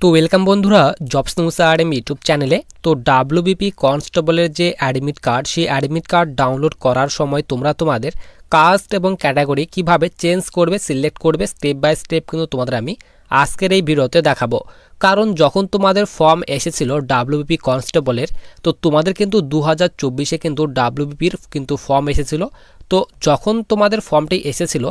তো ওয়েলকাম বন্ধুরা jobs news RM YouTube চ্যানেলে। তো ডাব্লিউবিপি কনস্টেবলের যে অ্যাডমিট কার্ড, সেই অ্যাডমিট কার্ড ডাউনলোড করার সময় তোমরা তোমাদের কাস্ট এবং ক্যাটাগরি কিভাবে চেঞ্জ করবে, সিলেক্ট করবে, স্টেপ বাই স্টেপ কিন্তু তোমাদের আমি আজকের এই ভিডিওতে দেখাবো। কারণ যখন তোমাদের ফর্ম এসেছিল ডাব্লিউবিপি কনস্টেবলের, তো তোমাদের কিন্তু 2024-এ কিন্তু ডাব্লিউবিপির কিন্তু ফর্ম এসেছিল। তো যখন তোমাদের ফর্মটি এসেছিল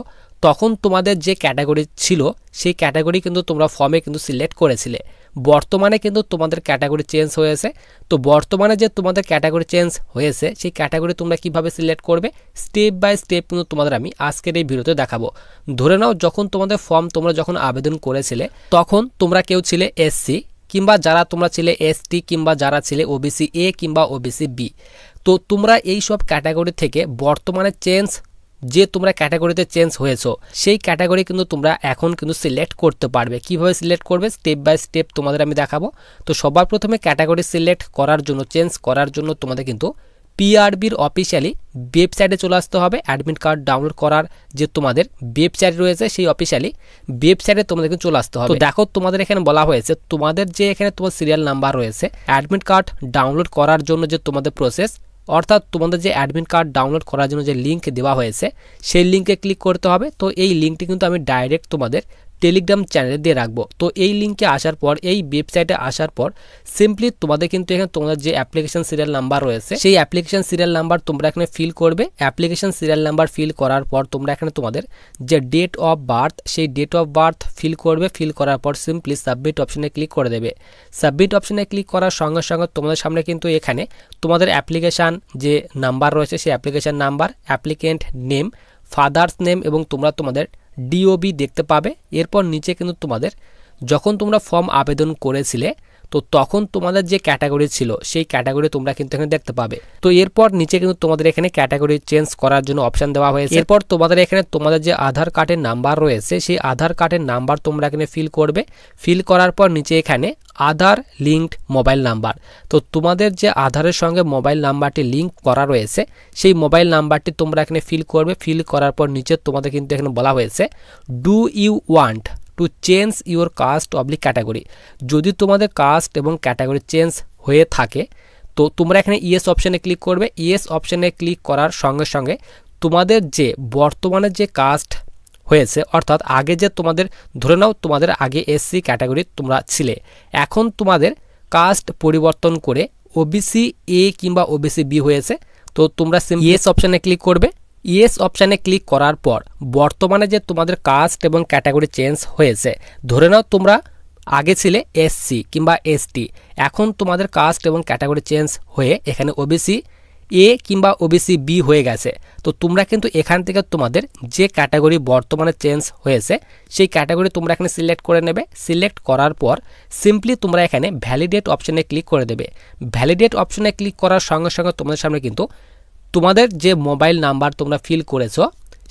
তখন তোমাদের যে ক্যাটাগরি ছিল সেই ক্যাটাগরি কিন্তু তোমরা ফর্মে কিন্তু সিলেক্ট করেছিলে। বর্তমানে কিন্তু তোমাদের ক্যাটাগরি চেঞ্জ হয়েছে। তো বর্তমানে যে তোমাদের ক্যাটাগরি চেঞ্জ হয়েছে সেই ক্যাটাগরি তোমরা কিভাবে সিলেক্ট করবে, স্টেপ বাই স্টেপ কিন্তু তোমাদের আমি আজকের এই ভিডিওতে দেখাবো। ধরে নাও যখন তোমাদের ফর্ম তোমরা যখন আবেদন করেছিলে তখন তোমরা কেউ ছিলে এসসি, কিংবা যারা তোমরা ছিলে এসটি, কিংবা যারা ছিলে ওবিসি এ কিংবা ওবিসি বি। তো তোমরা এই সব ক্যাটাগরি থেকে বর্তমানে চেঞ্জ যে তোমরা ক্যাটাগরিতে চেঞ্জ হয়েছো সেই ক্যাটাগরি কিন্তু তোমরা এখন কিন্তু সিলেক্ট করতে পারবে। কিভাবে সিলেক্ট করবে স্টেপ বাই স্টেপ তোমাদের আমি দেখাবো। তো সবার প্রথমে ক্যাটাগরি সিলেক্ট করার জন্য, চেঞ্জ করার জন্য তোমাদের কিন্তু পিআরবির অফিসিয়ালি ওয়েবসাইটে চলে আসতে হবে। অ্যাডমিট কার্ড ডাউনলোড করার যে তোমাদের ওয়েবসাইট রয়েছে সেই অফিসিয়ালি ওয়েবসাইটে তোমাদের কিন্তু চলে আসতে হবে। তো দেখো তোমাদের এখানে বলা হয়েছে তোমাদের যে এখানে তোমার সিরিয়াল নাম্বার রয়েছে, অ্যাডমিট কার্ড ডাউনলোড করার জন্য যে তোমাদের প্রসেস, অর্থাৎ তোমাদের যে অ্যাডমিট কার্ড ডাউনলোড করার জন্য যে লিঙ্ক দেওয়া হয়েছে সেই লিঙ্কে ক্লিক করতে হবে। তো এই লিঙ্কটি কিন্তু আমি ডাইরেক্ট তোমাদের টেলিগ্রাম চ্যানেলে দিয়ে রাখবো। তো এই লিঙ্কে আসার পর, এই ওয়েবসাইটে আসার পর সিম্পলি তোমাদের কিন্তু এখানে তোমাদের যে অ্যাপ্লিকেশন সিরিয়াল নাম্বার রয়েছে সেই অ্যাপ্লিকেশন সিরিয়াল নাম্বার তোমরা এখানে ফিল করবে। অ্যাপ্লিকেশন সিরিয়াল নাম্বার ফিল করার পর তোমরা এখানে তোমাদের যে ডেট অফ বার্থ সেই ডেট অফ বার্থ ফিল করবে। ফিল করার পর সিম্পলি সাবমিট অপশনে ক্লিক করে দেবে। সাবমিট অপশনে ক্লিক করার সঙ্গে সঙ্গে তোমাদের সামনে কিন্তু এখানে তোমাদের অ্যাপ্লিকেশান যে নাম্বার রয়েছে সেই application number, applicant name, father's name এবং তোমরা তোমাদের ডিওবি দেখতে পাবে। এরপর নিচে কিন্তু তোমাদের যখন তোমরা ফর্ম আবেদন করেছিলে তো তখন তোমাদের যে ক্যাটাগরি ছিল সেই ক্যাটাগরি তোমরা কিন্তু এখানে দেখতে পাবে। তো এরপর নিচে কিন্তু তোমাদের এখানে ক্যাটাগরি চেঞ্জ করার জন্য অপশন দেওয়া হয়েছে। এরপর তোমাদের এখানে তোমাদের যে আধার কার্ডের নাম্বার রয়েছে সেই আধার কার্ডের নাম্বার তোমরা এখানে ফিল করবে। ফিল করার পর নিচে এখানে আধার লিঙ্কড মোবাইল নাম্বার, তো তোমাদের যে আধারের সঙ্গে মোবাইল নাম্বারটি লিঙ্ক করা রয়েছে সেই মোবাইল নাম্বারটি তোমরা এখানে ফিল করবে। ফিল করার পর নিচে তোমাদের কিন্তু এখানে বলা হয়েছে do you want to change your caste oblique category. যদি তোমাদের কাস্ট এবং ক্যাটাগরি চেঞ্জ হয়ে থাকে তো তোমরা এখানে ইয়েস অপশানে ক্লিক করবে। ইয়েস অপশানে ক্লিক করার সঙ্গে সঙ্গে তোমাদের যে বর্তমানে যে কাস্ট হয়েছে, অর্থাৎ আগে যে তোমাদের ধরে নাও তোমাদের আগে এসসি ক্যাটাগরি তোমরা ছিলে, এখন তোমাদের কাস্ট পরিবর্তন করে ওবিসি এ কিংবা ওবিসি বি হয়েছে। তো তোমরা ইয়েস অপশানে ক্লিক করবে। ইয়েস অপশানে ক্লিক করার পর বর্তমানে যে তোমাদের কাস্ট এবং ক্যাটাগরি চেঞ্জ হয়েছে, ধরে নাও তোমরা আগে ছিলে এসসি কিংবা এসটি, এখন তোমাদের কাস্ট এবং ক্যাটাগরি চেঞ্জ হয়ে এখানে ওবিসি এ কিংবা ওবিসি বি হয়ে গেছে। তো তোমরা কিন্তু এখান থেকে তোমাদের যে ক্যাটাগরি বর্তমানে চেঞ্জ হয়েছে সেই ক্যাটাগরি তোমরা এখানে সিলেক্ট করে নেবে। সিলেক্ট করার পর সিম্পলি তোমরা এখানে ভ্যালিডেট অপশানে ক্লিক করে দেবে। ভ্যালিডেট অপশানে ক্লিক করার সঙ্গে সঙ্গে তোমাদের সামনে কিন্তু তোমাদের যে মোবাইল নাম্বার তোমরা ফিল করেছো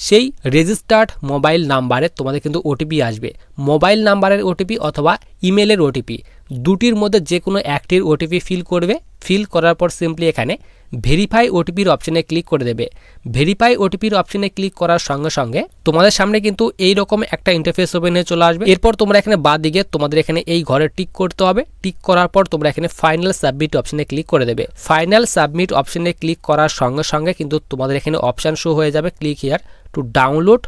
সেই রেজিস্টার্ড মোবাইল নাম্বারে তোমাদের কিন্তু ওটিপি আসবে। মোবাইল নাম্বারের ওটিপি অথবা ইমেলের ওটিপি, দুটির মধ্যে যে কোনো একটির ওটিপি ফিল করবে। ফিল করার পর সিম্পলি এখানে ভেরিফাই ওটিপির অপশানে ক্লিক করে দেবে। ভেরিফাই ওটিপির অপশানে ক্লিক করার সঙ্গে সঙ্গে তোমাদের সামনে কিন্তু এই রকম একটা ইন্টারফেস ওপেন হয়ে চলে আসবে। এরপর তোমরা এখানে বাঁ দিকে তোমাদের এখানে এই ঘরে টিক করতে হবে। টিক করার পর তোমরা এখানে ফাইনাল সাবমিট অপশানে ক্লিক করে দেবে। ফাইনাল সাবমিট অপশানে ক্লিক করার সঙ্গে সঙ্গে কিন্তু তোমাদের এখানে অপশান শো হয়ে যাবে click here to download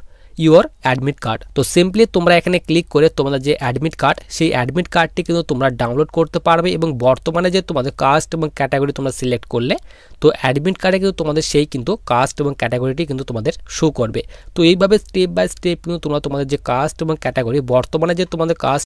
your admit card. তো সিম্পলি তোমরা এখানে ক্লিক করে তোমাদের যে অ্যাডমিট কার্ড সেই অ্যাডমিট কার্ডটি কিন্তু তোমরা ডাউনলোড করতে পারবে এবং বর্তমানে যে তোমাদের কাস্ট এবং ক্যাটাগরি তোমরা সিলেক্ট করলে তো অ্যাডমিট কার্ডে কিন্তু তোমাদের সেই কিন্তু কাস্ট এবং ক্যাটাগরিটি কিন্তু তোমাদের শো করবে। তো এইভাবে স্টেপ বাই স্টেপ কিন্তু তোমরা তোমাদের যে কাস্ট এবং ক্যাটাগরি বর্তমানে যে তোমাদের কাস্ট